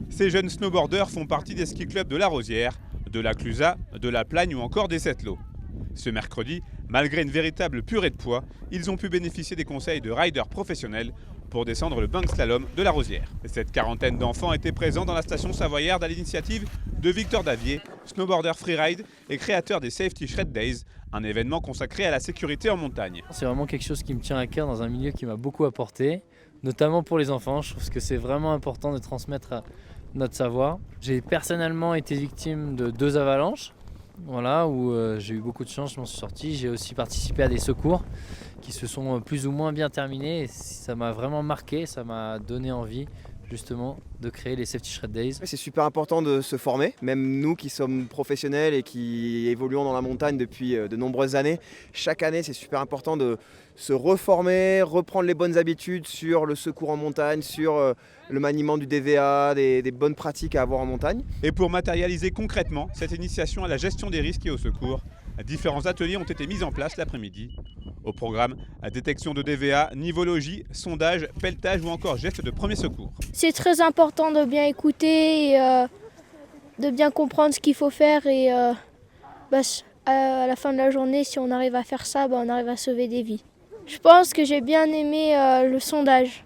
Ces jeunes snowboarders font partie des ski clubs de la Rosière, de la Clusaz, de la Plagne ou encore des Sept-Lots. Ce mercredi, malgré une véritable purée de poids, ils ont pu bénéficier des conseils de riders professionnels pour descendre le bank slalom de la Rosière. Cette quarantaine d'enfants étaient présents dans la station savoyarde à l'initiative de Victor Davier, snowboarder freeride et créateur des Safety Shred Days, un événement consacré à la sécurité en montagne. C'est vraiment quelque chose qui me tient à cœur dans un milieu qui m'a beaucoup apporté, notamment pour les enfants. Je trouve que c'est vraiment important de transmettre notre savoir. J'ai personnellement été victime de 2 avalanches, voilà, où j'ai eu beaucoup de chance, je m'en suis sorti. J'ai aussi participé à des secours qui se sont plus ou moins bien terminés. Et ça m'a vraiment marqué, ça m'a donné envie justement de créer les Safety Shred Days. C'est super important de se former, même nous qui sommes professionnels et qui évoluons dans la montagne depuis de nombreuses années. Chaque année, c'est super important de se reformer, reprendre les bonnes habitudes sur le secours en montagne, sur le maniement du DVA, des bonnes pratiques à avoir en montagne. Et pour matérialiser concrètement cette initiation à la gestion des risques et au secours, différents ateliers ont été mis en place l'après-midi. Au programme, détection de DVA, nivologie, sondage, pelletage ou encore gestes de premier secours. C'est très important de bien écouter et de bien comprendre ce qu'il faut faire et à la fin de la journée, si on arrive à faire ça, on arrive à sauver des vies. Je pense que j'ai bien aimé le sondage.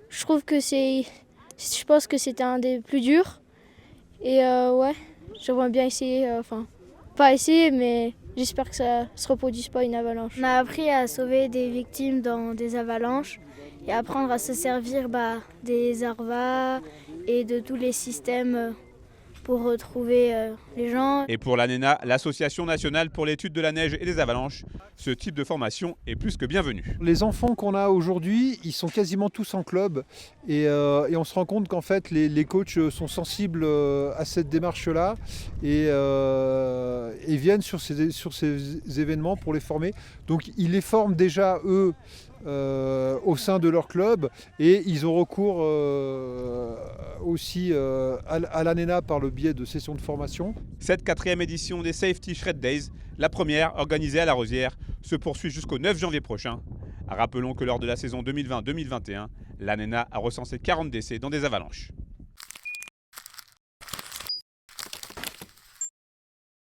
Je pense que c'était un des plus durs et ouais, j'aimerais bien essayer, pas essayer mais j'espère que ça ne se reproduise pas une avalanche. On a appris à sauver des victimes dans des avalanches et apprendre à se servir des ARVA et de tous les systèmes pour retrouver les gens. Et pour l'ANENA, l'Association nationale pour l'étude de la neige et des avalanches, ce type de formation est plus que bienvenu. Les enfants qu'on a aujourd'hui, ils sont quasiment tous en club et on se rend compte qu'en fait les coachs sont sensibles à cette démarche-là et viennent sur ces événements pour les former. Donc ils les forment déjà eux au sein de leur club et ils ont recours aussi à l'ANENA par le biais de sessions de formation. Cette 4e édition des Safety Shred Days, la première organisée à la Rosière, se poursuit jusqu'au 9 janvier prochain. Rappelons que lors de la saison 2020-2021, l'ANENA a recensé 40 décès dans des avalanches.